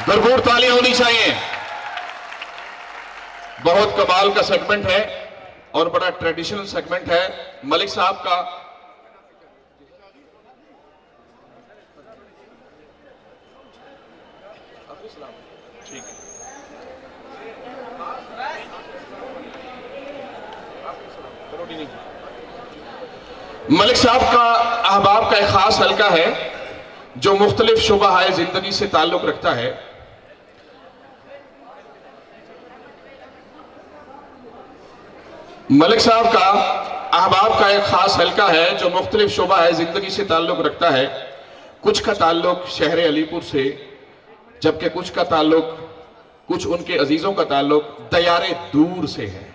भरपूर तालियां होनी चाहिए। बहुत कमाल का सेगमेंट है और बड़ा ट्रेडिशनल सेगमेंट है। मलिक साहब का ठीक है। मलिक साहब का अहबाब का एक खास हल्का है जो मुख्तलिफ शुबा जिंदगी से ताल्लुक रखता है। मलिक साहब का अहबाब का एक खास हल्का है जो मुख्तलिफ शुबा जिंदगी से ताल्लुक रखता है। कुछ का ताल्लुक शहर अलीपुर से, जबकि कुछ का ताल्लुक, कुछ उनके अजीजों का ताल्लुक दयारे दूर से है।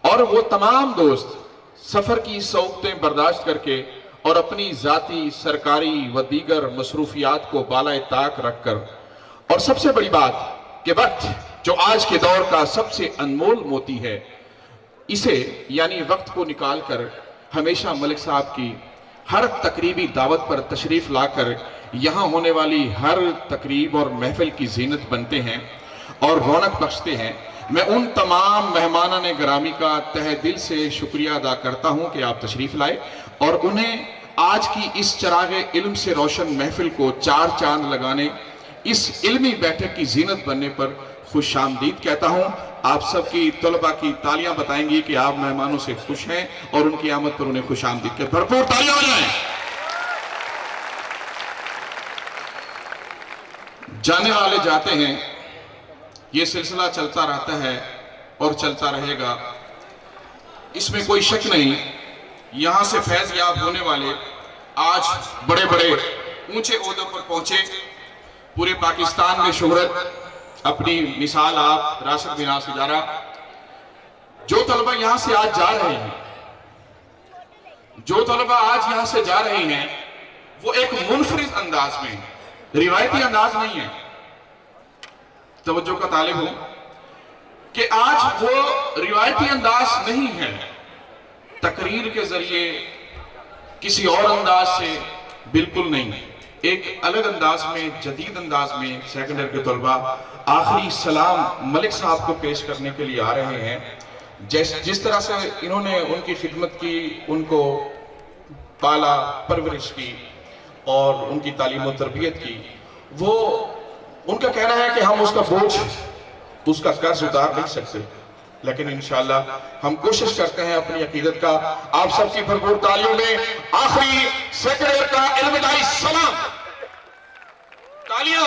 और वो तमाम दोस्त सफर की सौकतें बर्दाश्त करके और अपनी जाती, सरकारी व दीगर मसरूफियात को बालाए ताक रखकर, और सबसे बड़ी बात कि वक्त जो आज के दौर का सबसे अनमोल मोती है, इसे यानी वक्त को निकालकर हमेशा मलिक साहब की हर तकरीबी दावत पर तशरीफ लाकर यहाँ होने वाली हर तकरीब और महफिल की जीनत बनते हैं और रौनक बख्शते हैं। मैं उन तमाम मेहमानान गिरामी का तहे दिल से शुक्रिया अदा करता हूं कि आप तशरीफ लाए और उन्हें आज की इस चरागे इल्म से रोशन महफिल को चार चांद लगाने, इस इल्मी बैठक की जीनत बनने पर खुश आमदीद कहता हूं। आप सबकी तलबा की तालियां बताएंगी कि आप मेहमानों से खुश हैं और उनकी आमद पर उन्हें खुश आमदीद के भरपूर तालियां हो जाएं। जाने वाले जाते हैं, ये सिलसिला चलता रहता है और चलता रहेगा, इसमें कोई शक नहीं। यहां से फैज याब होने वाले आज बड़े बड़े ऊंचे ओहदों पर पहुंचे, पूरे पाकिस्तान में शोहरत, अपनी मिसाल आप राशिद बिन सिजारा। जो तलबा यहां से आज जा रहे हैं, जो तलबा आज यहां से जा रहे हैं, वो एक मुनफरिद अंदाज में, रिवायती अंदाज नहीं है, तवज्जो का तालिब हूं कि आज वो रिवायती अंदाज नहीं है, तकरीर के जरिए किसी और अंदाज से बिल्कुल नहीं, एक अलग अंदाज में, जदीद अंदाज में सेकंड ईयर के तलबा आखिरी सलाम मलिक साहब को पेश करने के लिए आ रहे हैं। जिस तरह से इन्होंने उनकी खिदमत की, उनको पाला परवरिश की और उनकी तालीम और तरबियत की, वो उनका कहना है कि हम उसका बोझ, उसका कर्ज उतार नहीं सकते, लेकिन इंशाअल्लाह हम कोशिश करते हैं अपनी अकीदत का। आप सबकी भरपूर तालियों में आखिरी सेकंड ईयर का इल्मिदाई सलाम, तालियां।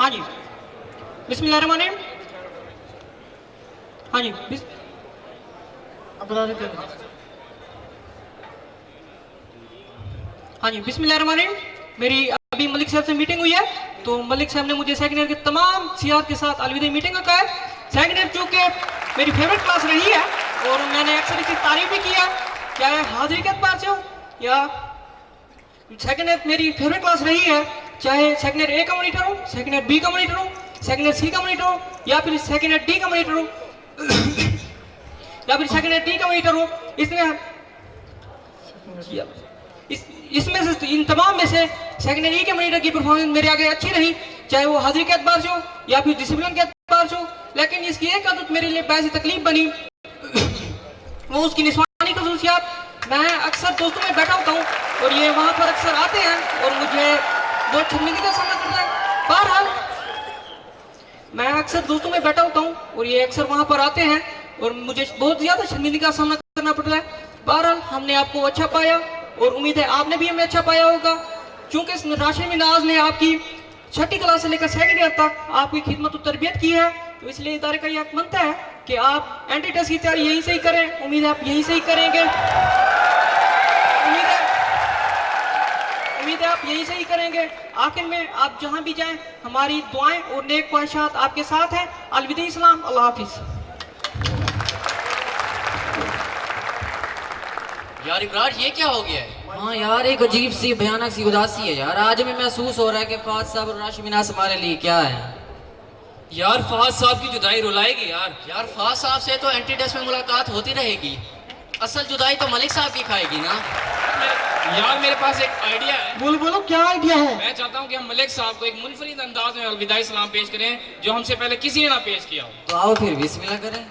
हाँ जी, बिस्मिल्लाहिर्रहमानिर्रहीम। हाँ जी, हाँ जी, बिस्मिल्लाहिर्रहमानिर्रहीम। मेरी अभी मलिक साहब से मीटिंग हुई है, तो मलिक साहब ने मुझे सेकंड ईयर के तमाम सियात के साथ अलविदा मीटिंग का कहा है। सेकंड ईयर चूँकि मेरी फेवरेट क्लास रही है और मैंने अक्सर इसकी तारीफ भी किया, चाहे हाजिरी के एतबार से हो या सेकंड ईयर मेरी फेवरेट क्लास रही है, चाहे सेकंड ईयर ए का मॉनिटर हो, सेकंड ईयर बी का मॉनिटर हो, सेकंड ईयर सी का मॉनिटर हो, या फिर सेकंड ईयर डी का मॉनिटर हो या फिर सेकंड ईयर डी का मॉनिटर हो। इसमें से इन तमाम में से सेकंड ईयर ई के मॉनिटर की परफॉर्मेंस मेरे आगे अच्छी रही, चाहे वो हाजिरी के एतबार से हो या फिर डिसिप्लिन के एतबार से हो। लेकिन इसकी एक आदत मेरे लिए बायस तकलीफ बनी, वो उसकी निस्वानी खसूसियात। मैं अक्सर दोस्तों में बैठा होता हूँ और ये वहाँ पर अक्सर आते हैं और मुझे बहुत शर्मिंदगी का सामना करना है। बहरहाल मैं अक्सर दोस्तों में बैठा होता हूँ और ये अक्सर वहाँ पर आते हैं और मुझे बहुत ज़्यादा शर्मिंदगी का सामना करना पड़ता है। बहरहाल हमने आपको अच्छा पाया और उम्मीद है आपने भी हमें अच्छा पाया होगा। चूँकि इस राशिद मिनाज ने आपकी छठी क्लास से लेकर सेकंड ईयर तक आपकी खिदमत और तरबियत की है, तो इसलिए इदारे का यह बनता है कि आप एंट्री टेस्ट की तैयारी यहीं से ही करें। उम्मीद है आप यहीं से ही करेंगे, उम्मीद है आप यहीं से ही करेंगे। आखिर में आप जहां भी जाएं, हमारी दुआएं और नेक ख्वाहिशात आपके साथ हैं। अलविदा, इस्लाम, अल्लाह हाफिज। यार इब्रार ये क्या हो गया है? हाँ यार, एक अजीब सी भयानक सी उदासी है यार। आज भी महसूस हो रहा है कि फाज साहब और राशिद मिनाज हमारे लिए क्या है। यार फहद साहब की जुदाई रुलाएगी यार। यार फहद साहब से तो एंटीडेस में मुलाकात होती रहेगी, असल जुदाई तो मलिक साहब की खाएगी ना। यार मेरे पास एक आइडिया है। बोलो बोलो, क्या आइडिया है? मैं चाहता हूँ कि हम मलिक साहब को एक मुनफरिद अंदाज में अलविदाई सलाम पेश करें, जो हमसे पहले किसी ने ना पेश किया हो। तो आओ फिर बिस्मिल्लाह करें।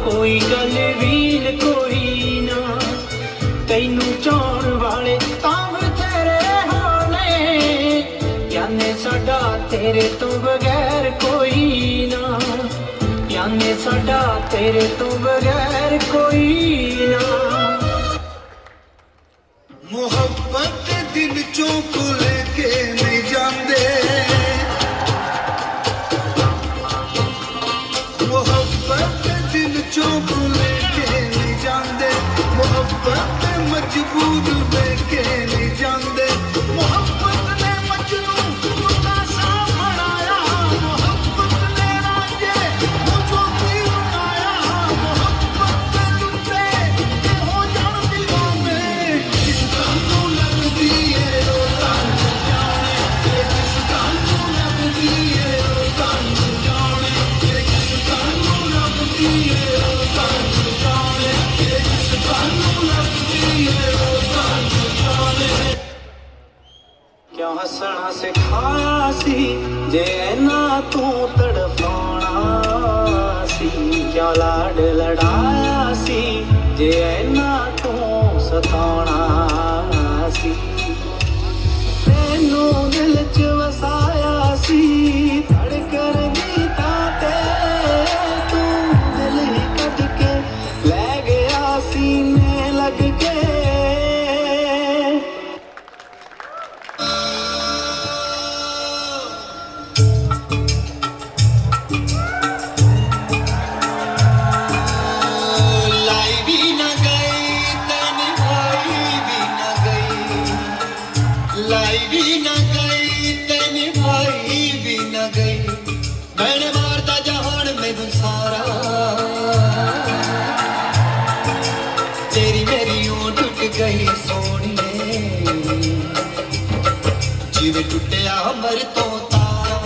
कोई गल वील कोई ना, तैनू चाहण वाले तां तेरे होने, याने साडा तेरे तो बगैर कोई ना, याने साडा तेरे तो बगैर कोई ना। मोहब्बत दिल चों को लेके नहीं जांदे, मोहब्बत दिल चों को लेके नहीं जांदे, मोहब्बत मजबूर लेके नहीं जांदे, मोहब्बत ने मजनू मुतासा बनाया, मोहब्बत ने राजे मुझको भी बनाया, मोहब्बत के टुटे के हो जान दीवाने, किस कानू लगदी है रोता न जाने, किस कानू लगदी है रोता न जाने, किस कानू लगदी है रोता न जाने, किस कानू लगदी है रोता न जाने। क्यों हसना सिखाया सी जे ना तू तड़फाना सी, क्यों लाड लड़ाया सी जे ना तू सताना सी, तेनू दिल च वसाया सी धड़कन दी ताते, तू दिल ही कट के ले गया सीने लग के। लाई भी न गई तन भाई भी न गई, लाई भी न गई तन भाई भी न गई, मैंने मारता जहान मैनू सारा, तेरी मेरी ऊं टूट गई सोनिए, जिवें टुटिया अमर तो तारा,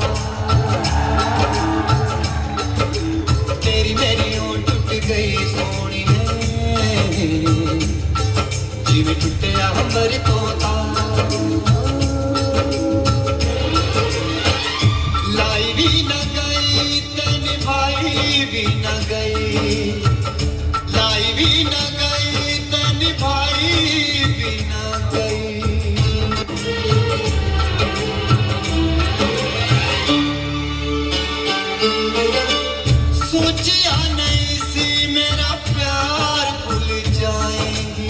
तेरी मेरी ऊं टूट गई सोनिए, जिवें टुटिया अमर तो तारा, लाई भी न गई तन भाई भी न गई, लाई भी न गई तन भाई भी न गई। सोचिया नहीं सी मेरा प्यार भूल जाएंगी,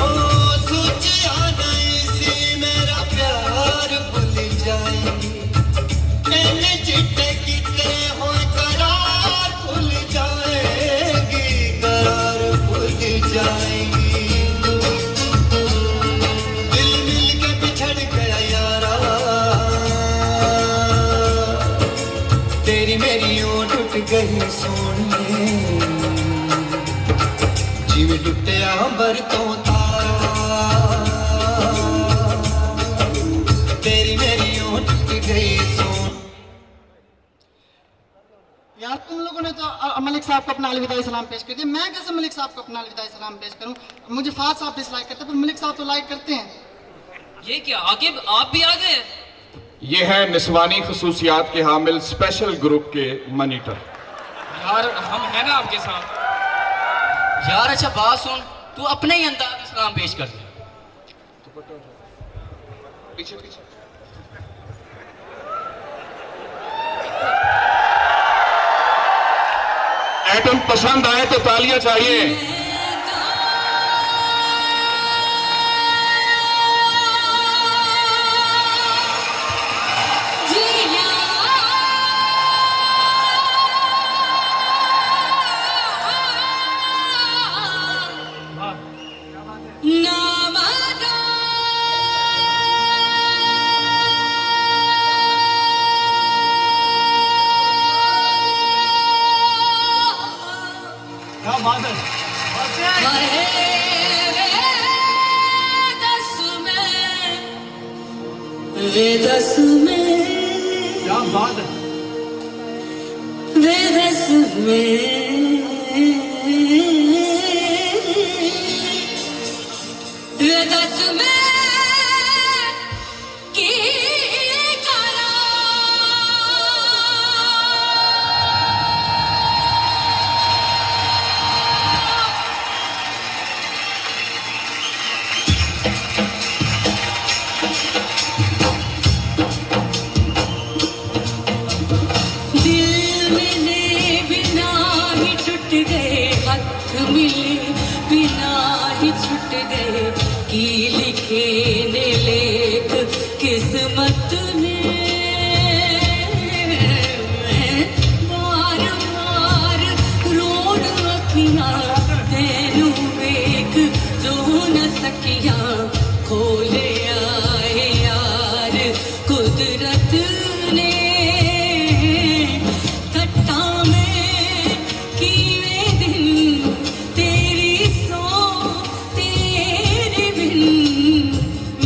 ओ सोचिया नहीं सी मेरा प्यार भूल जाएंगी, एने चिट्टे किते होए करार भूल जाएंगी, करार भूल जाएंगी, दिल मिल के बिछड़ गया यारा, तेरी मेरी ऊं टूट गई सोनिए, जिवें टुटिया अंबर तो तारा, तेरी मेरी ऊं टूट गई सोन। यार तुम लोगों ने तो मलिक साहब को अपना अलविदाई सलाम पेश कर दिया, मैं कैसे मलिक साहब को अपना अलविदाई सलाम पेश करूं? मुझे फहद साहब डिसलाइक करते हैं, पर मलिक साहब तो लाइक करते हैं। ये क्या आकिब आप भी आ गए? ये है निस्वानी खसूसियात के हामिल स्पेशल ग्रुप के मॉनिटर। यार हम है ना आपके साथ। यार अच्छा बात सुन, तू अपने ही अंदाज में सलाम पेश कर दे। पीछे पीछे आइटम पसंद आए तो तालियां चाहिए। बात है। बेरस में बेरस में की करा दिल मिले बिना ही टूट गए, हाथ मिले बिना ही छूट गए, की लिखे ने लेख किस्मत ने। बार बार रोड अखियां तेनू वेख जो न सकियां, खोले आए यार कुदरत ने। खट्टा में कीवे दिन तेरी सो तेरे बिन,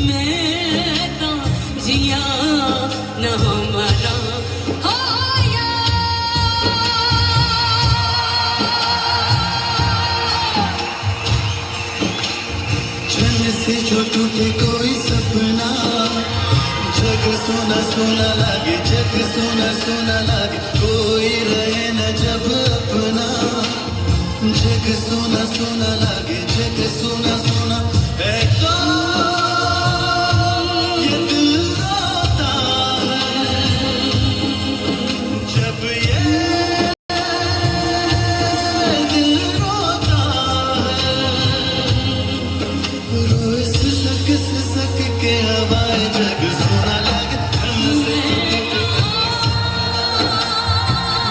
मैं तो जिया न मरा होया। छन से जो टूटे कोई सपना, जग सोना सोना लागे, जग सोना सोना लागे, कोई रहे न जब अपना। जग सोना सोना लागे, जग सोना सोना है तो ये दिल रोता है, जब ये दिल रोता है। रोए सिसक के हवाएं, जग सोना लागे, हमसे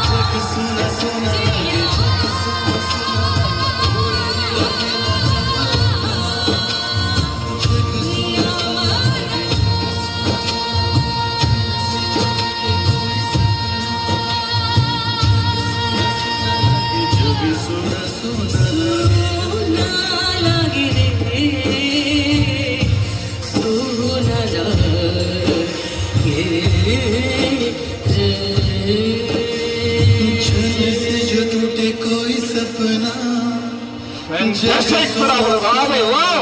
जग सोना सोना लागे, जग सोना सोना लागे, जग सोना सोना लागे, जग सोना सोना लागे। सोना लागे रे, सोना लागे रे। छन से जो टूटे कोई सपना, फैंटास्टिक बराबर, वाह भाई वाह,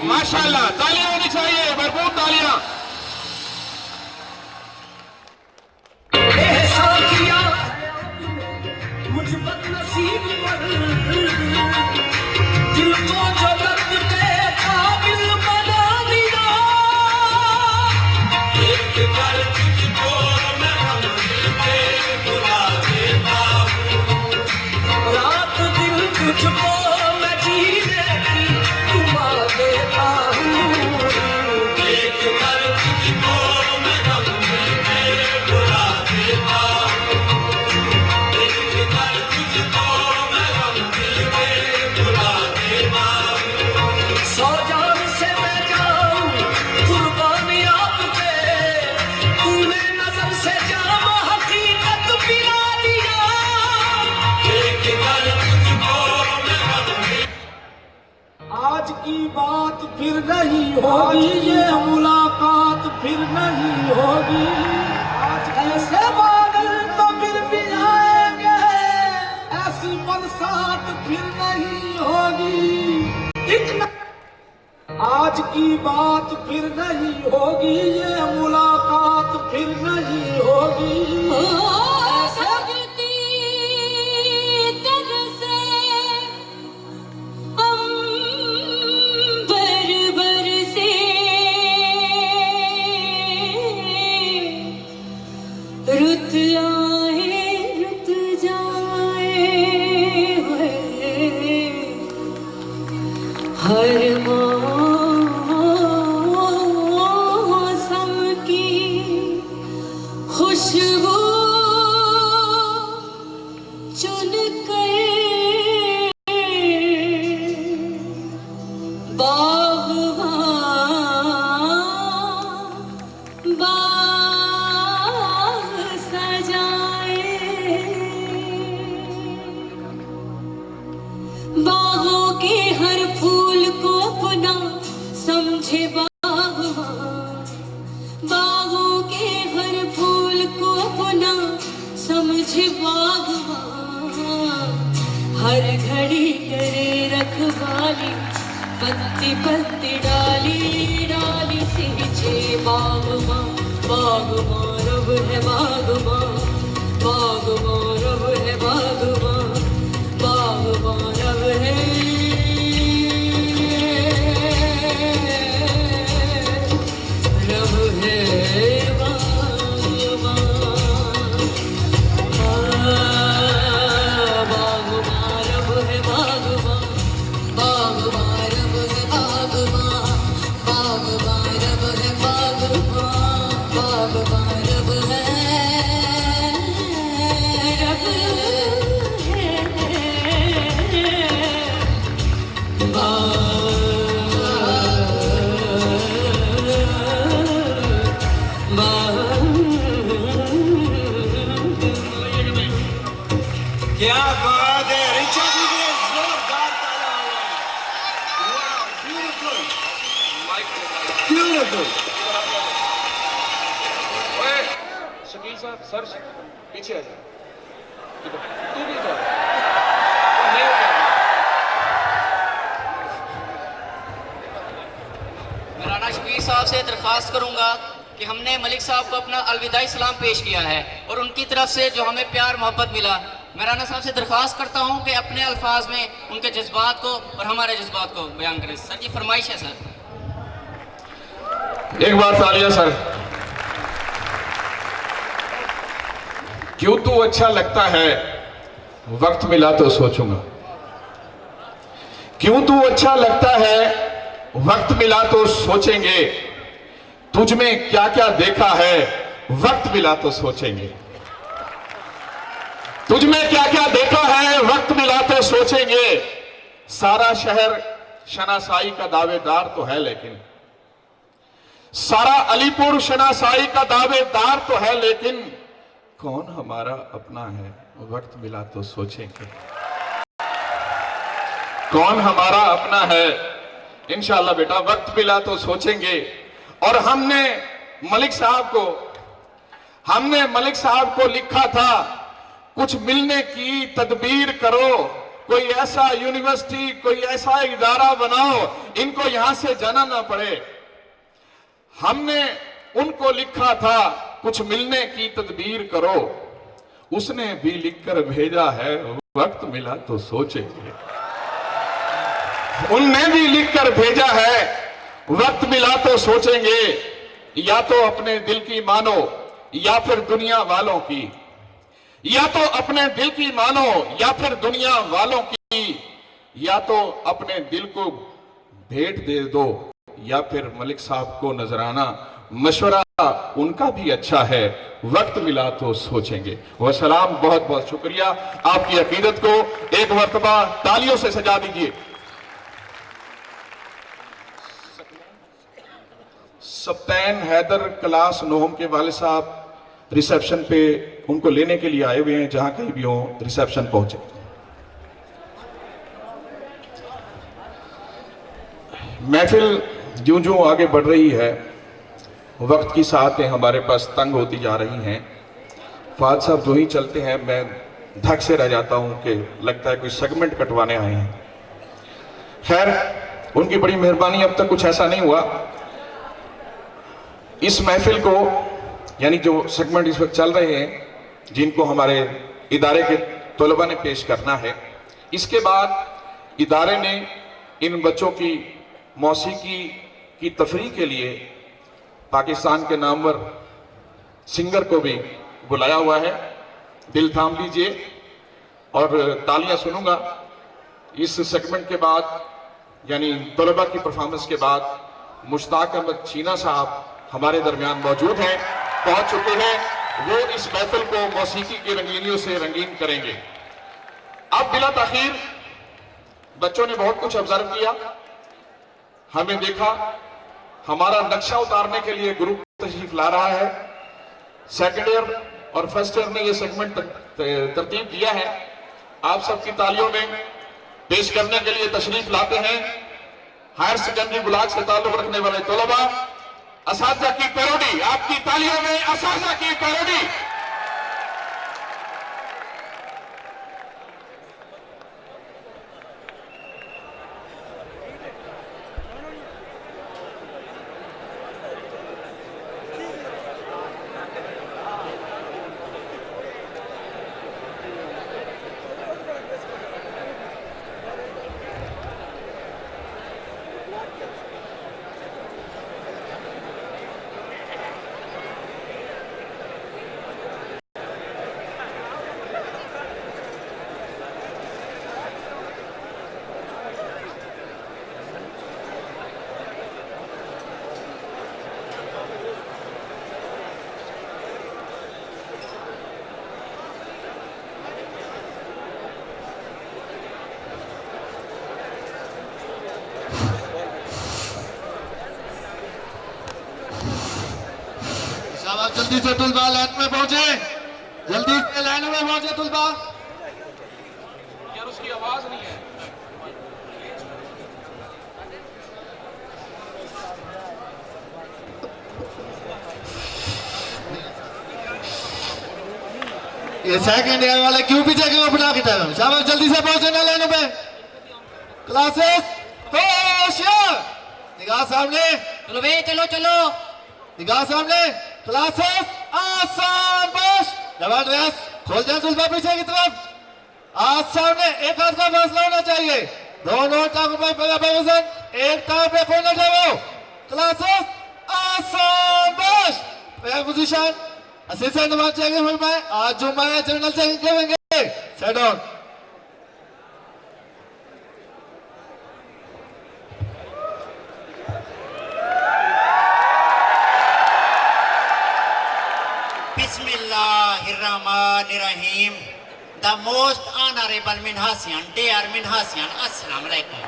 माशाल्लाह, तालियां होनी चाहिए, भरपूर तालियां। एहसान किया मुझ बदनसीब पर, दिल को जो दर्द के काबिल बना दिया। एक बार तुझको मैं दिल पे बुला देता हूँ, रात दिन तुझको मैं जीने की दुआ देता हूँ। एक बार तुझको मैं दिल पे बुला देता हूँ, एक बार तुझको मैं दिल पे बुला देता हूँ। सौ जान से मैं जाऊं कुर्बानी आप पे, तूने नजर से जाम हकीकत पिला दिया। एक बार तुझको मैं आज की बात फिर नहीं होगी, ये मुलाकात फिर नहीं होगी। आज ऐसे बादल तो फिर भी आएंगे, ऐसी बरसात फिर नहीं होगी। इतना आज की बात फिर नहीं होगी, ये मुलाकात फिर नहीं होगी। सकती तरसे हम बर से, रुत आए रुत जाए, हर मौसम की खुशबू चुन कर बाग़बान बाग़ सजाए, बागों के हर फूल को अपना समझे बाग़बान, बागों के हर फूल को खड़ी करे रखवाली पत्ती पत्ती डाली डाली सींचे बाग माँ रब है बाग माँ रब है बाग माँ रब है क्या बात है ऋचा जी के जोरदार ताला ब्यूटीफुल शकील साहब सर पीछे आ जाए तू भी जा मौलाना शकील साहब से दरख्वास्त करूंगा कि हमने मलिक साहब को अपना अलविदाई सलाम पेश किया है और उनकी तरफ से जो हमें प्यार मोहब्बत मिला, मौलाना साहब से दरख्वास्त करता हूं कि अपने अल्फाज में उनके जज्बात को और हमारे जज्बात को बयान करें। सर जी फरमाइश है सर। एक बार तालियां सर। क्यों तू अच्छा लगता है वक्त मिला तो सोचूंगा, क्यों तू अच्छा लगता है वक्त मिला तो सोचेंगे, तुझ में क्या क्या देखा है वक्त मिला तो सोचेंगे, तुझ में क्या क्या देखा है वक्त मिला तो सोचेंगे। सारा शहर शनासाई का दावेदार तो है लेकिन, सारा अलीपुर शनासाई का दावेदार तो है लेकिन, कौन हमारा अपना है वक्त मिला तो सोचेंगे, कौन हमारा अपना है। इंशाअल्लाह बेटा वक्त मिला तो सोचेंगे। और हमने मलिक साहब को लिखा था कुछ मिलने की तदबीर करो, कोई ऐसा यूनिवर्सिटी कोई ऐसा इदारा बनाओ इनको यहां से जाना ना पड़े। हमने उनको लिखा था कुछ मिलने की तदबीर करो, उसने भी लिखकर भेजा है वक्त मिला तो सोचेंगे। उनने भी लिखकर भेजा है वक्त मिला तो सोचेंगे। या तो अपने दिल की मानो या फिर दुनिया वालों की, या तो अपने दिल की मानो या फिर दुनिया वालों की, या तो अपने दिल को भेंट दे दो या फिर मलिक साहब को नजराना। मशवरा उनका भी अच्छा है, वक्त मिला तो सोचेंगे। वसलाम, बहुत बहुत शुक्रिया। आपकी अकीदत को एक मर्तबा तालियों से सजा दीजिए। सप्तैन हैदर क्लास नोहम के वाले साहब रिसेप्शन पे उनको लेने के लिए आए हुए हैं, जहां कहीं भी हो रिसेप्शन पहुंचे। महफिल ज्यों ज्यों आगे बढ़ रही है, वक्त की साथें हमारे पास तंग होती जा रही हैं। फाद साहब जो ही चलते हैं मैं धक से रह जाता हूं कि लगता है कोई सेगमेंट कटवाने आए हैं। खैर, उनकी बड़ी मेहरबानी, अब तक कुछ ऐसा नहीं हुआ। इस महफिल को, यानी जो सेगमेंट इस वक्त चल रहे हैं, जिनको हमारे इदारे के तलबा ने पेश करना है, इसके बाद इदारे ने इन बच्चों की मौसीकी की तफरीह के लिए पाकिस्तान के नामवर सिंगर को भी बुलाया हुआ है। दिल थाम लीजिए और तालियां सुनूंगा। इस सेगमेंट के बाद, यानी तलबा की परफॉर्मेंस के बाद, मुश्ताक अहमद चीना साहब हमारे दरमियान मौजूद हैं, पहुंच चुके हैं। वो इस महफिल को मौसीकी की रंगीनियों से रंगीन करेंगे। अब बिला ताखीर बच्चों ने बहुत कुछ ऑब्जर्व किया, हमें देखा, हमारा नक्शा उतारने के लिए ग्रुप तशरीफ ला रहा है। सेकेंड ईयर और फर्स्ट ईयर ने यह सेगमेंट तरतीब दिया है। आप सबकी तालियों में पेश करने के लिए तशरीफ लाते हैं हायर सेकेंडरी ब्लॉक से ताल्लुक रखने वाले तलबा, असातिज़ा की पैरोडी। आपकी तालियों में असातिज़ा की पैरोडी। जल्दी से तुलबा लाइन में पहुंचे, जल्दी से लाइन में पहुंचे तुलबा। यार उसकी आवाज नहीं है। ये सेकंड ईयर वाले क्यों पीछे क्यों बना के टाइम शाबाश, जल्दी से पहुंचे ना लाइन पे। क्लासेस होशियार, निगाह सामने, चलो बे, चलो चलो। निगाह सामने, क्लासेस आसान बस, डबल ड्रेस खोल जाए तुलबा पीछे की तरफ, आज सामने एक हाथ का फासला होना चाहिए, दोनों टांगों पे बराबर वजन, एक टांग पे कोई न जाओ। क्लासेस आसान बस, पैर पोजीशन, असिस्टेंट मार चेकिंग हुई मैं, आज जो मैं जनरल चेकिंग करेंगे, set down. Bismillahirrahmanirrahim. The most honorable Minhasian, dear Minhasian, Assalamu alaikum.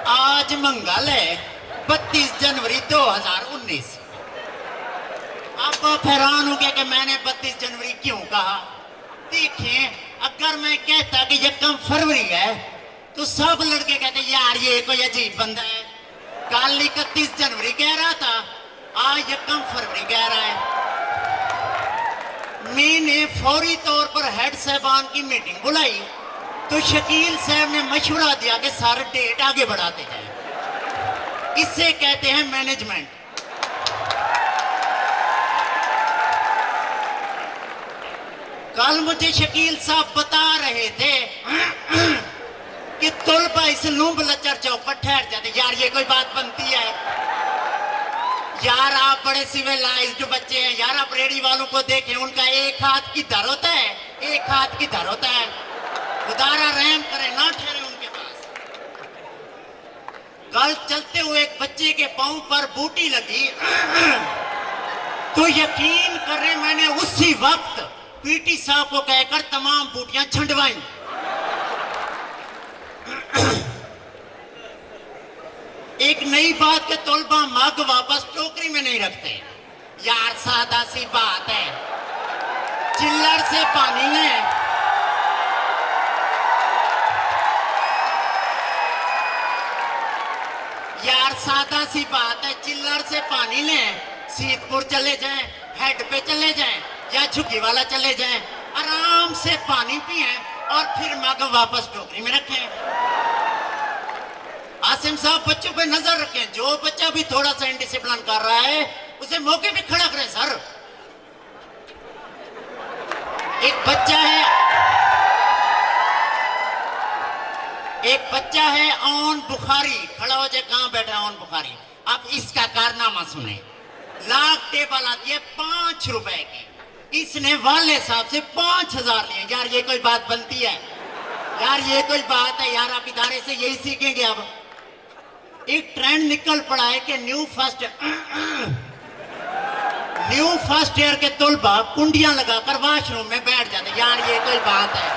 आज मंगल है 32 जनवरी 2019। अब आप हैरान हो गए कि मैंने 32 जनवरी क्यों कहा। देखिए, अगर मैं कहता कि ये 1 फरवरी है तो सब लड़के कहते यार ये कोई अजीब बंदा है। कल 31 जनवरी कह रहा था, आज 1 फरवरी कह रहा है। मैंने फौरी तौर पर हेड साहबान की मीटिंग बुलाई तो शकील साहब ने मशवरा दिया कि सारे डेट आगे बढ़ाते जाएं। इससे कहते हैं मैनेजमेंट। कल मुझे शकील साहब बता रहे थे कि तुलबा इस लूंब लचर चौक पर ठहर जाते। यार ये कोई बात बनती है? यार आप बड़े सिविलाइज्ड बच्चे हैं। यार आप रेडी वालों को देखें, उनका एक हाथ किधर होता है, एक हाथ किधर होता है। खुदारा रहम करे, ना ठहरे उनके पास। कल चलते हुए एक बच्चे के पांव पर बूटी लगी तो यकीन करें मैंने उसी वक्त पीटी साहब को कहकर तमाम बूटियां छंडवाई। एक नई बात के तौलबा मग वापस टोकरी में नहीं रखते। यार सादा सी बात है, चिल्लर से पानी है। यार सादा सी बात है, चिल्लर से पानी लें, सीतपुर चले जाएं, हेड पे चले जाएं या झुग्गी वाला चले जाएं, आराम से पानी पिएं और फिर मग वापस टोकरी में रखें। आसिम साहब बच्चों पे नजर रखें, जो बच्चा भी थोड़ा सा इनडिसिप्लिन कर रहा है उसे मौके पे खड़ा करें। सर एक बच्चा है ऑन बुखारी, खड़ा हो जाए, कहां बैठा है ऑन बुखारी। अब इसका कारनामा सुने। लाख टेबल आती है 5 रुपए की, इसने वाले साहब से 5000 लिए। यार ये कोई बात बनती है? यार ये कोई बात है? यार आप इदारे से यही सीखेंगे। अब एक ट्रेंड निकल पड़ा है कि न्यू फर्स्ट ईयर के तुलबा कुंडियां लगाकर वॉशरूम में बैठ जाते। यार ये कोई बात है?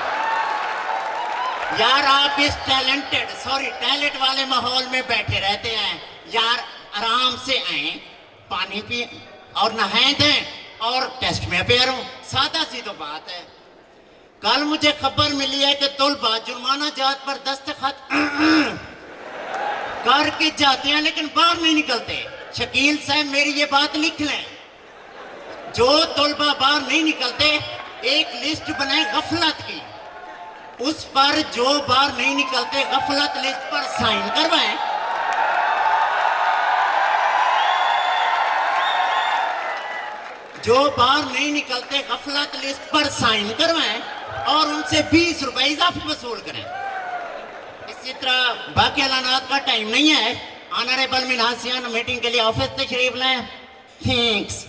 यार आप इस टैलेंट वाले माहौल में बैठे रहते हैं। यार आराम से आए, पानी पिए और नहाए दें और टेस्ट में अपेयर हो। सादा सी तो बात है। कल मुझे खबर मिली है कि तुलबा जुर्माना जात पर दस्तखत करके जाते हैं लेकिन बाहर नहीं निकलते। शकील साहब मेरी ये बात लिख लें, जो तुलबा बाहर नहीं निकलते एक लिस्ट बनाए गफलत की, उस पर जो बाहर नहीं निकलते गफलत लिस्ट पर साइन करवाएं। जो बाहर नहीं निकलते गफलत लिस्ट पर साइन करवाएं और उनसे 20 रुपए इजाफी वसूल करें। इसी तरह बाकी ऐलानात का टाइम नहीं है। ऑनरेबल मिनहासियन मीटिंग के लिए ऑफिस तशरीफ लें। थैंक्स।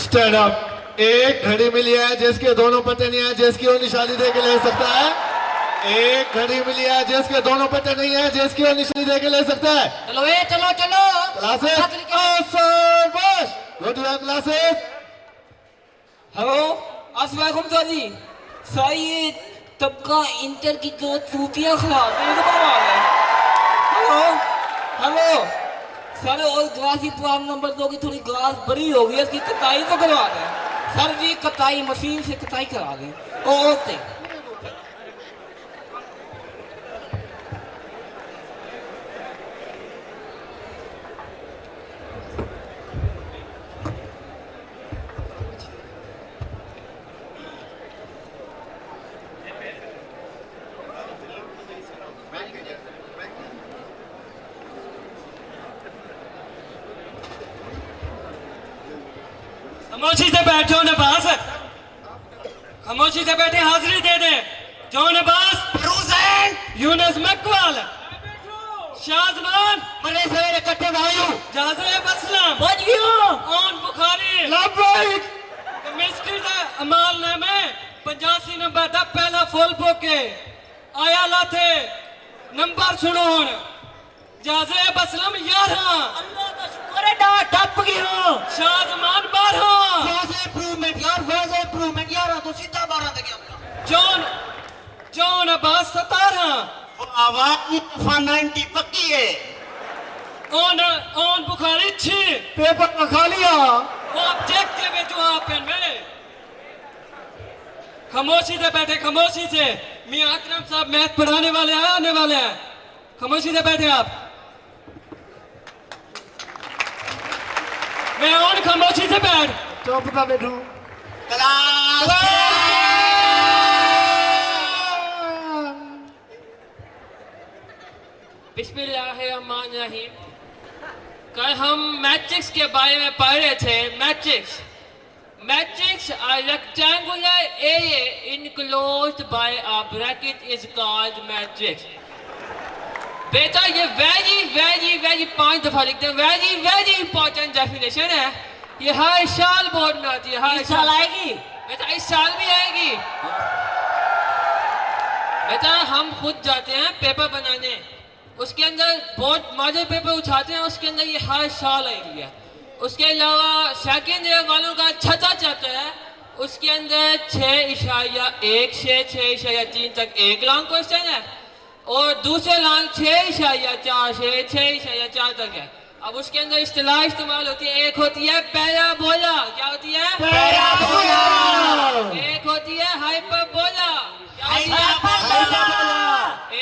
Stand up. एक घड़ी मिली है जिसके दोनों पट्टे नहीं है, जिसकी वो निशानी दे के ले सकता है। एक घड़ी मिली है जिसके दोनों पट्टे नहीं है, जिसकी वो निशानी दे के ले सकता है। चलो ए चलो चलो क्लासेस आसान बस, गो टू क्लासेस। हेलो अस्सलाम वालेकुम सर जी। सर ये तबका इंटर की 2 टूटियां खराब है, तो बनवा लें। हेलो हेलो सर और ग्लास की प्लान नंबर 2 की थोड़ी ग्लास बड़ी हो गई है, इसकी कटाई तो करवा दें सर जी, कटाई मशीन से कटाई करा दें और से। खामोशी से बैठो नबास, खामोशी से बैठे हाजिरी दे दे। जो नबास हुसैन यूनुस मकवाल, शाहजमान बड़े सवेरे इकट्ठे भाइयों जाज़ेब असलम पहुंच गया ओन बुखारी लब्बैक मिस्टर अमाल नामे 85 नंबर दा पहला फुल बोके आया लाथे नंबर सुनो हुन। जाज़ेब असलम 11, अल्लाह का शुक्र है डा टप गया। शाहजमान 12, वैसे इंप्रूवमेंट यार, वैसे इंप्रूवमेंट यार, तो सीधा 12 तक गया। जॉन अब्बास 17, वो आवाज 90 पक्की है। ओन बुखारी 6, पेपर खा लिया। वो ऑब्जेक्टिव है जो आप में। खामोशी से बैठे, खामोशी से। मियां अकरम साहब मैथ पढ़ाने वाले हैं, आने वाले हैं। खामोशी से बैठे आप। मैं और खामोशी से बैठ। चुप था बैठो। क्लास बिस्मिल्लाहिर्रहमानिर्रहीम। कल हम मैट्रिक्स के बारे में पढ़ रहे थे। Matrix a rectangular area enclosed by a bracket is called matrix। बेटा ये वेरी 5 दफा लिखते हैं। वेरी इंपॉर्टेंट डेफिनेशन है। ये हर साल बोर्ड में आती है। हर इस साल आएगी बेटा, इस साल भी आएगी। बेटा हम खुद जाते हैं पेपर बनाने, उसके अंदर बोर्ड मॉडल पेपर उठाते हैं, उसके अंदर ये हर साल आएगी है। उसके अलावा सेकेंड ईयर वालों का छठा चैप्टर है, उसके अंदर 6.1 से 6.3 तक एक लॉन्ग क्वेश्चन है और दूसरे लॉन्ग 6.4 से 6.4 तक है। अब उसके अंदर इस्तिलाह इस्तेमाल होती है। एक होती है पैराबोला। क्या होती है? पैराबोला। एक होती है हाइपरबोला।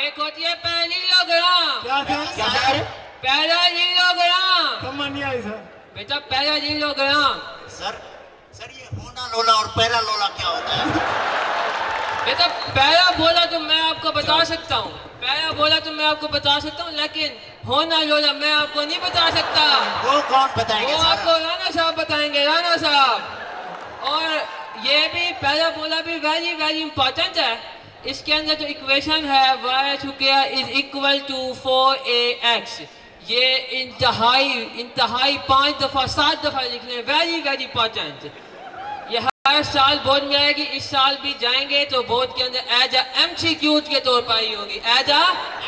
एक होती है पैरेललोग्राम। क्या सर? पैरेललोग्राम। समझ नहीं आई सर। बेटा पैरेललोग्राम। सर ये होना लोला और पैरा लोला क्या होता है? बेटा पैराबोला तो मैं आपको बता सकता हूँ, लेकिन होना लोला मैं आपको नहीं बता सकता। वो कौन बताएंगे? वो आपको राणा साहब बताएंगे, राणा साहब। और ये भी पैराबोला भी वेरी इंपॉर्टेंट है। इसके अंदर जो इक्वेशन है y² is equal to 4ax। ये इंतहाई 5 दफा 7 दफा लिखने, वेरी इंपॉर्टेंट। ये हर साल बोर्ड में आएगी। इस साल भी जाएंगे तो बोर्ड के अंदर एज MCQ के तौर पर आई होगी। As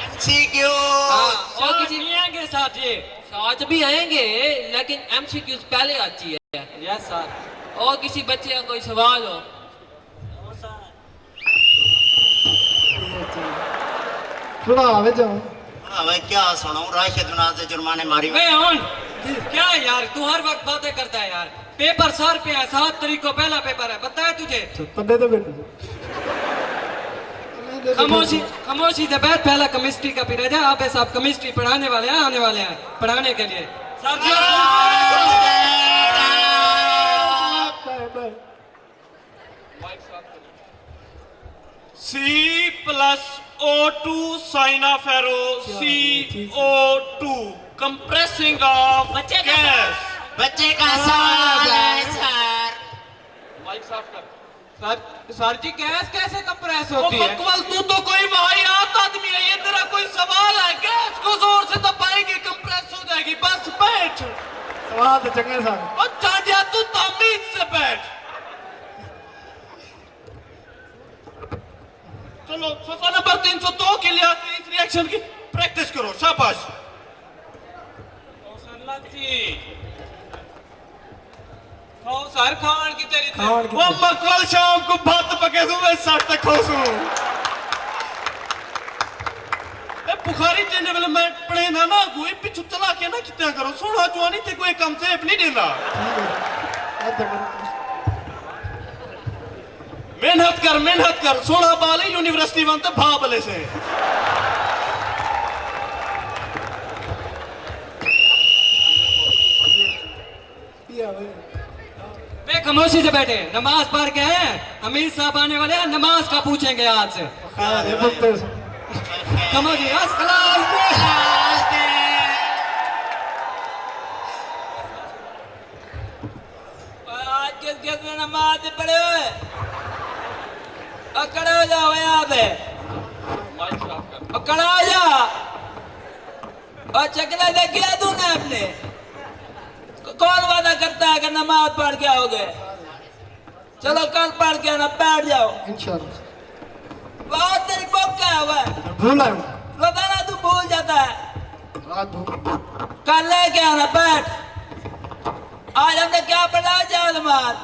MCQ। और किसी नहीं आएंगे साथ, ये साथ भी आएंगे लेकिन MCQ पहले आती है। Yes sir. और किसी बच्चे का कोई सवाल हो? सुना जाओ। भाई क्या सुनाऊं? राशिद नाज से जुर्माने मारी। क्या यार तू हर वक्त बातें करता है यार। पेपर सर पे है, 7 तारीख को पहला पेपर है, पता है तुझे? पढ़ने तो बैठो। खामोशी से बैठ। पहला केमिस्ट्री का पीरियड है। आप साहब केमिस्ट्री पढ़ाने वाले हैं, आने वाले हैं पढ़ाने के लिए। Sir ji C+O2 sin of arrow CO2 compressing of gas। बच्चे का सवाल है सर। माइक साफ कर। सर जी गैस कैसे कंप्रेस होती है? बकवाल, तू तो कोई वाहियात आदमी है। ये तेरा कोई सवाल है? गैस को जोर से दबाएंगे कंप्रेस हो जाएगी। बस बैठ। सवाल तो चंगे सर। और चांदिया तू तमीज से बैठ। चलो सफा नंबर 302 के लिए इस रिएक्शन की प्रैक्टिस करो। शाबाश। सर खान की तेरी वो मकवाल शाम को भात पके सुबह 7 तक खोसू। बुखारी चेने वाले मैं पढ़े ना ना कोई पिछू चला के ना कितना करो सोना चुआनी ते कोई कम से अपनी देना मेहनत कर सोना बाले यूनिवर्सिटी वन तो भा बले से वे खामोशी से बैठे नमाज पढ़ के हैं अमीर साहब आने वाले हैं नमाज का पूछेंगे आज से खामोशी आज किस ने नमाज पढ़े हुए खड़े हो जाओ यहाँ पे खड़ा हो जा और चकला देख गया तूने अपने कौन वादा करता है कि नमाज पढ़ के आओगे चलो कल पढ़ के ना बैठ जाओ इंशाल्लाह बहुत तेरी बुक क्या हुआ है भूला रोजाना तू भूल जाता है कल लेके आना बैठ आज हमने क्या पढ़ा जाओ नमाज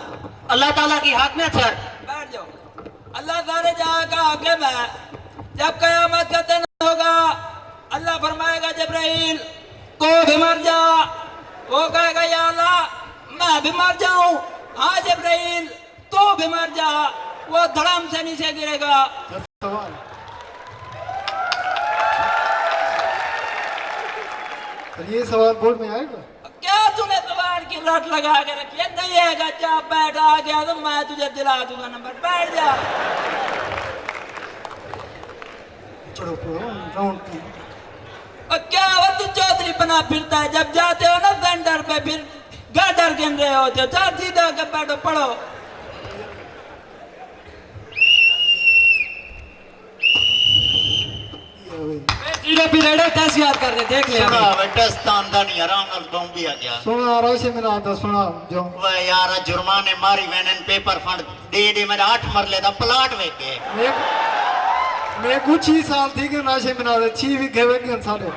अल्लाह ताला की हाथ में सर बैठ जाओ अल्लाह सारे जहां का हाकिम है जब कयामत का दिन होगा अल्लाह फरमाएगा जिब्राइल को भी मर जा वो कहेगा या अल्लाह मैं भी मर जाऊं हाँ जिब्राइल तो भी मर जा वो धड़म से नीचे गिरेगा ये सवाल बोर्ड में आएगा क्या तूने जबान की रट लगा के रखी है नहीं आएगा चाप बैठ आ गया तो मैं तुझे दिला दूंगा नंबर बैठ जा चलो राउंड और क्या वो तू चौधरी बना फिरता है जब जाते हो ना सेंटर पे फिर गाडर गिन रहे होते हो चार सीधे होकर बैठो पढ़ो जीरो पीरियड है टेस्ट याद कर रहे देख ले सुना बेटा स्तानदानी आराम नाल बम भी आ गया सुना रोशे मेरा आता सुना जो वे यार जुर्माने मारी वैनन पेपर फंड दे मेरा 8 मरले दा प्लाट वेख के मैं कुछ ही साल थी कि नाशे में दे 6 भी गए गए सारे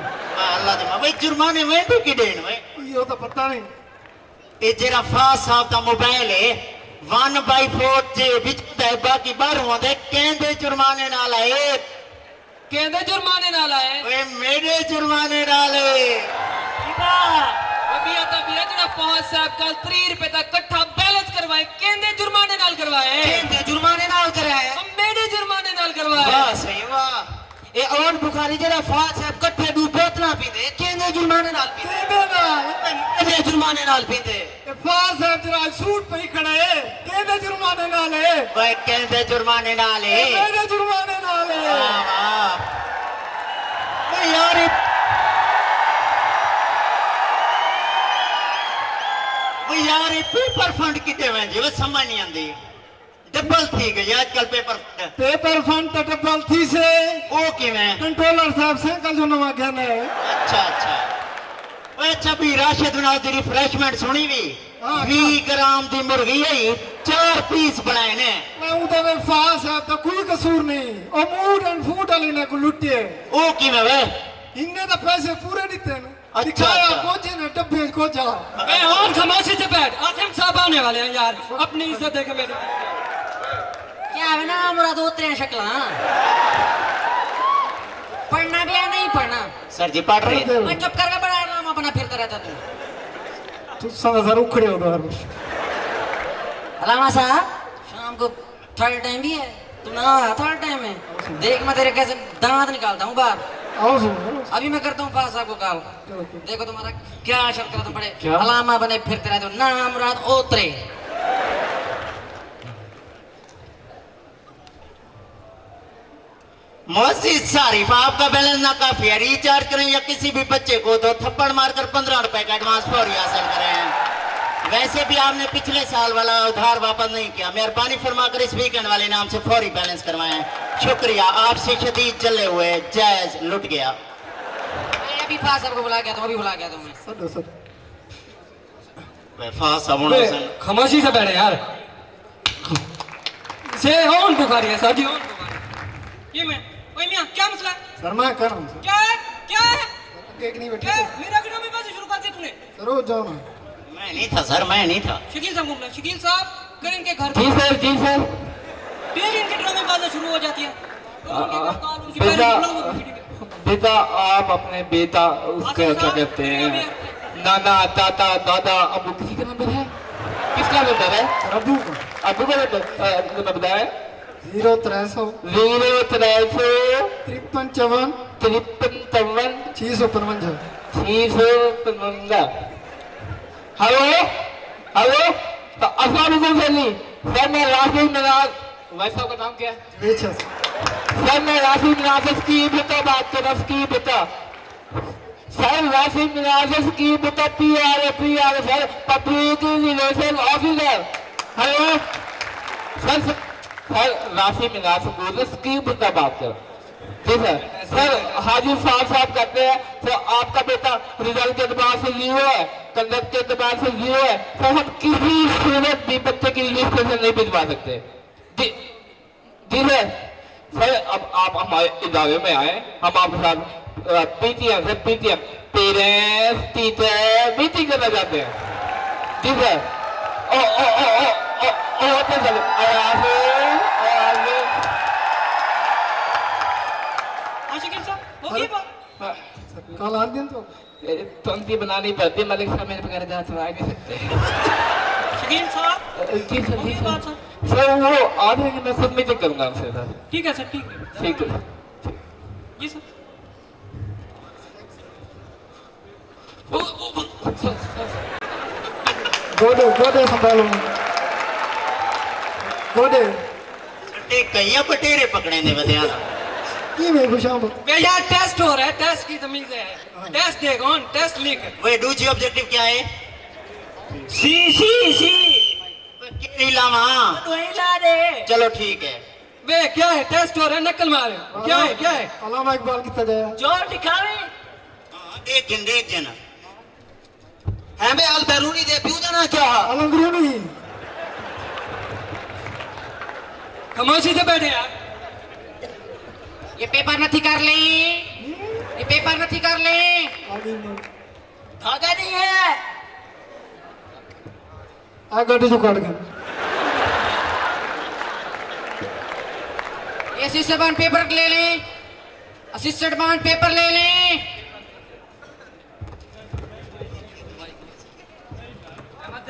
अल्लाह दे भाई जुर्माने में भी की देन वे ये तो पता नहीं ए जेरा फास साहब दा मोबाइल है 1/4 जे विच ते बाकी बाहरों दे केंदे जुर्माने नाल आए केंदे जुर्माने नाल आए वे मेरे जुर्माने नाल अभी आता भी जरा फौज साहब कल 3 रुपए तक इकट्ठा बैलेंस करवाए केंदे जुर्माने नाल करवाए केंदे जुर्माने नाल कराए हम मेरे जुर्माने नाल करवाए वाह सही वाह ए और बुखारी जरा फौज साहब इकट्ठे दू बोतला पींदे केंदे जुर्माने नाल पींदे केंदे जुर्माने नाल पींदे फौज साहब जरा सूट पे खड़ा है केंदे जुर्माने नाल है भाई केंदे जुर्माने नाल है मेरे जुर्माने नाल है वाह वाह यार यार पेपर फंड कितने वेंजे वो समझ नहीं आंदी डबल थी गई आजकल पेपर फंड तो डबल थी से ओ किवें कंट्रोलर साहब से कल जो नवा गया है अच्छा अच्छा ओए अच्छा भी राशिद नाल दी रिफ्रेशमेंट सुनी भी 20 ग्राम दी मुर्गी है 4 पीस बनाए ने मैं उधर में फास है तो कोई कसूर नहीं और मूड एंड फूड वाली ने को लुटिए ओ किवें वे इनने तो पैसे पूरे दिते हैं अच्छा कोचे ने डब्बे को जा ए और खामोशी से बैठ आसिम साहब आने वाले हैं यार अपनी इज्जत देख मेरी क्या है ना मुराद उतरे शक्ल पढ़ना भी है नहीं पढ़ना सर जी पढ़ रहे मैं चुप करके पढ़ा रहा हूं अपना फिरता रहता तू समझ सर उखड़े हो दो अलामा साहब शाम को थर्ड टाइम भी है तू ना थर्ड टाइम है देख मैं तेरे कैसे दांत निकालता हूँ बाहर अभी मैं करता हूँ पास साहब को कॉल देखो तुम्हारा क्या शर्त करा तुम पड़े अलामा बने फिरते रहते हो ना मुराद ओतरे मोहसिन सारिफ आपका बैलेंस ना काफी है रिचार्ज करें या किसी भी बच्चे को तो थप्पड़ मारकर 15 रुपए का एडवांस फौरी हासिल करें वैसे भी आपने पिछले साल वाला उधार वापस नहीं किया मेहरबानी फरमाकर इस वीकेंड वाले नाम से फौरी बैलेंस करवाएं शुक्रिया आपसे शदीद जले हुए जायज लुट गया मैं अभी फास साहब को बुला गया था अभी बुला गया था मैं फास साहब खामोशी से बैठे यार से ऑन बुखारी है सर जी ऑन बुखारी ये मैं ओए मियां क्या मसला है सर मैं कर रहा हूं क्या है केक नहीं बैठे मेरा गिरा में बात शुरू कर दी तूने सर हो जाओ ना मैं नहीं था सर मैं नहीं था शकील साहब घूमना शकील साहब कर इनके घर जी सर फिर इनके ड्रामे बातें शुरू हो जाती है बेटा आप अपने बेटा उसका क्या कहते हैं नाना ताता दादा अबू किसी का नंबर है? किसका नंबर है? अबू का नंबर बताए 0300 5354 655 हेलो हेलो अस्सलाम वालेकुम सर मैं राशिद मिनाज भाई साहब का नाम क्या है? सर मैं राशिद मिनाज की बेटा बात कर रहा की बेटा सर राशिद मिनाज की बेटा PR sir public relation officer hello sir Rashid Minaj की बेटा बात कर ठीक है सर हाजी साहब कहते हैं तो आपका बेटा रिजल्ट के एतबार से 0 है कंडक्ट के एतबार से 0 है सर हम किसी सूरत भी बच्चे की रजिस्ट्रेशन नहीं भिजवा सकते जी सर अब आप हमारे इदारे में आए हम आपके साथ पीटीएम पेरेंट्स टीचर मीटिंग करना चाहते हैं जी सर कल आ दिन तो तंती बनानी पड़ती मलिक साहब मेरे बगैर जहाँ से आ नहीं सकते शकील साहब जी सर होगी बात सर सर वो आ जाएंगे मैं खुद मीटिंग करूंगा आपसे सर ठीक है सर ठीक है ठीक है जी सर गोदे संभालो गोदे कई बटेरे पकड़े ने बतिया की मैं खुशाम वे यार टेस्ट हो रहा है टेस्ट की तमीज है टेस्ट दे कौन टेस्ट लिख वे दूसरी ऑब्जेक्टिव क्या है सी केरी लावा ला दे चलो ठीक है वे क्या है टेस्ट हो रहा है नकल मारे क्या है अलामा इकबाल कितना जाया जोर दिखावे देख जन है मैं अल बैरूनी दे पियो जाना क्या अलंगरूनी खामोशी से बैठे यार ये पेपर नहीं कर ले ये पेपर नहीं कर ले धागा नहीं है आ गाड़ी जो काट गए असिस्टेंट पेपर ले लें असिस्टेंट पेपर ले लें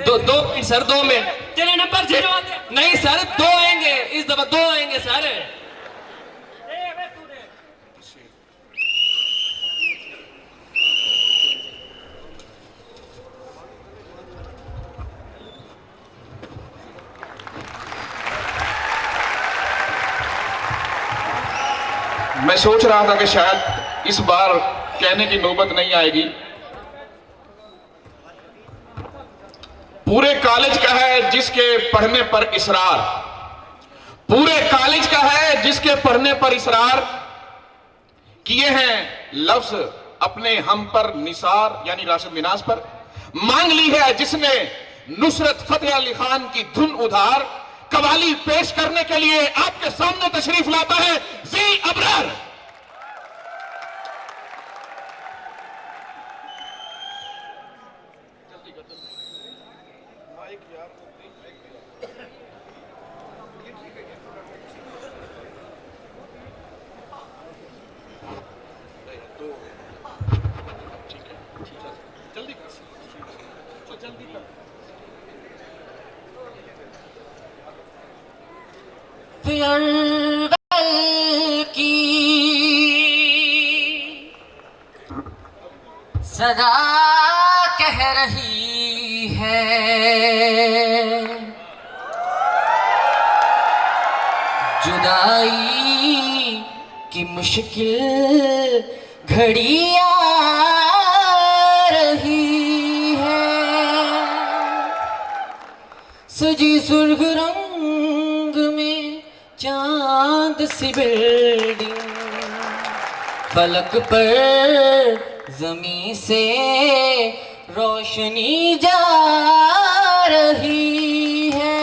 दो मिनट सर 2 मिनट तेरे नंबर 0 नहीं सर 2 आएंगे इस दफा 2 आएंगे सर मैं सोच रहा था कि शायद इस बार कहने की नौबत नहीं आएगी। पूरे कॉलेज का है जिसके पढ़ने पर इसरार, पूरे कॉलेज का है जिसके पढ़ने पर इसरार किए हैं लफ्ज अपने हम पर निसार यानी राशिद मिनाज पर। मांग ली है जिसने नुसरत फतेह अली खान की धुन उधार। कवाली पेश करने के लिए आपके सामने तशरीफ लाता है जी अबरार। की सदा कह रही है जुदाई की मुश्किल घड़ी आ रही है। सजी सुर्ख रंग में चांद सी बिल्डिंग, फलक पर जमी से रोशनी जा रही है।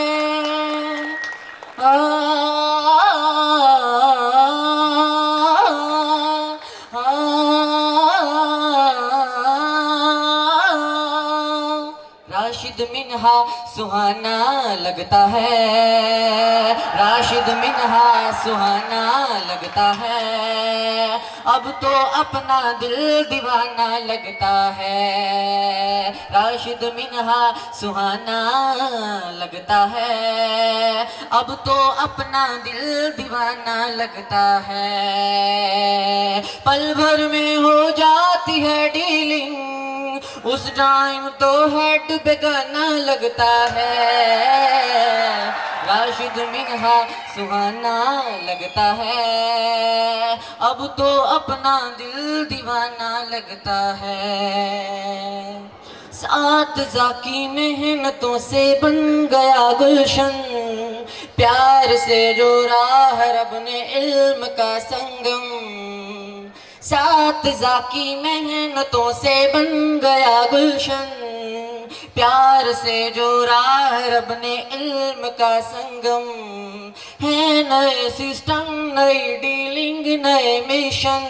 राशिद मिन्हा सुहाना लगता है, राशिद मिन्हा सुहाना लगता है, अब तो अपना दिल दीवाना लगता है। राशिद मिन्हा सुहाना लगता है, अब तो अपना दिल दीवाना लगता है। पल भर में हो जाती है डीलिंग, उस टाइम तो हेड बेगाना लगता है। राशिद मिन्हा सुहाना लगता है, अब तो अपना दिल दीवाना लगता है। सात जाकी मेहनतों से बन गया गुलशन, प्यार से जोड़ा है रब ने इल्म का संगम। सात जाकी मेहनतों से बन गया गुलशन, प्यार से जोड़ा है रब ने इल्म का संगम। है नए सिस्टम, नई डीलिंग, नए मिशन,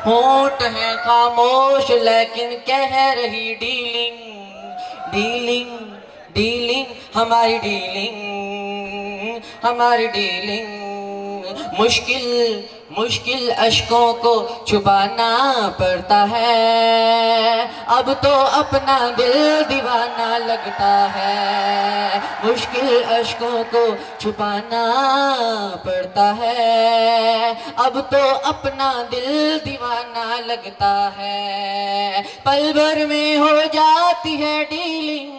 होंठ है खामोश लेकिन कह रही डीलिंग। डीलिंग डीलिंग हमारी डीलिंग, हमारी डीलिंग। मुश्किल मुश्किल अश्कों को छुपाना पड़ता है, अब तो अपना दिल दीवाना लगता है। मुश्किल अश्कों को छुपाना पड़ता है, अब तो अपना दिल दीवाना लगता है। पल भर में हो जाती है डीलिंग,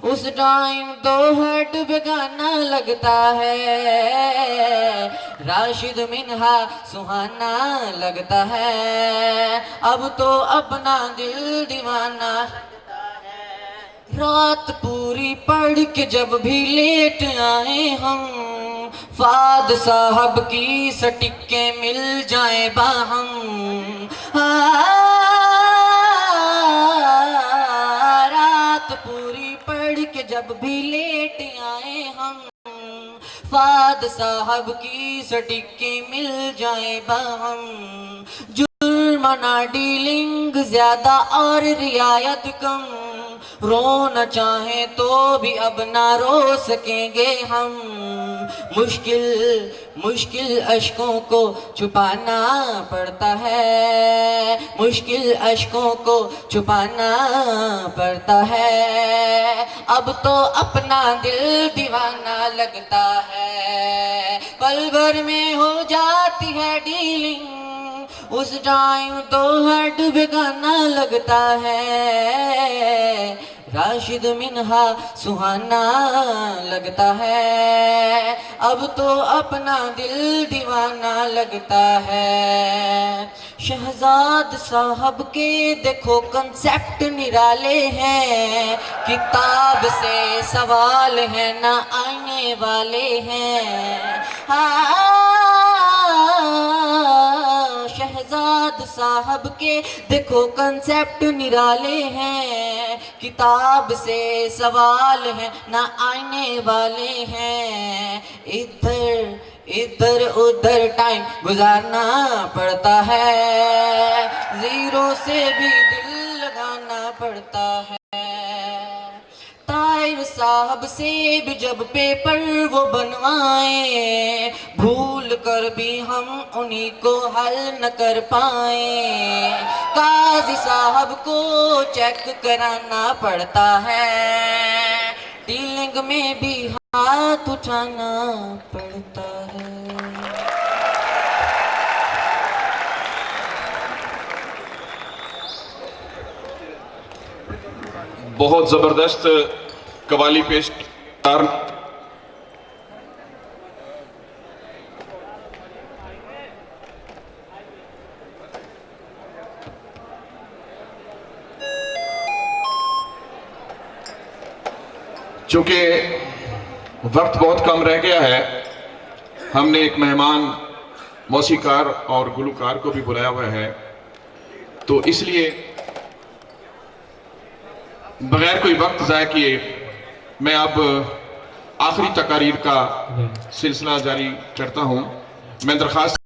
उस टाइम तो हेड बेगाना लगता है। राशिद मिन्हा सुहाना लगता है, अब तो अपना दिल दीवाना लगता है। रात पूरी पढ़ के जब भी लेट आए हम, फाद साहब की सटिके मिल जाए बाहम। रात पूरी पढ़ के जब भी लेट आए हम, फाद साहब की सटिके मिल जाए बाहम। जुर्माना डीलिंग ज्यादा और रियायत कम, रोना चाहे तो भी अब ना रो सकेंगे हम। मुश्किल मुश्किल अश्कों को छुपाना पड़ता है, मुश्किल अश्कों को छुपाना पड़ता है, अब तो अपना दिल दीवाना लगता है। पल भर में हो जाती है डीलिंग, उस टाइम तो हेड बेगाना लगता है। राशिद मिन्हा सुहाना लगता है, अब तो अपना दिल दीवाना लगता है। शहजाद साहब के देखो कंसेप्ट निराले हैं, किताब से सवाल है ना आने वाले हैं। शहजाद साहब के देखो कंसेप्ट निराले हैं, किताब से सवाल है ना आने वाले हैं। इधर इधर उधर टाइम गुजारना पड़ता है, जीरो से भी दिल लगाना पड़ता है। ताहिर साहब से भी जब पेपर वो बनवाए, भूल कर भी हम उन्हीं को हल न कर पाए। काजी साहब को चेक कराना पड़ता है, डीलिंग में भी हाथ उठाना पड़ता है। बहुत जबरदस्त कवाली पेश चूंकि वक्त बहुत कम रह गया है, हमने एक मेहमान मौसीकार और गुलकार को भी बुलाया हुआ है, तो इसलिए बगैर कोई वक्त ज़ाय किए मैं अब आखिरी तकारीर का सिलसिला जारी करता हूं। मैं दरख्वास्त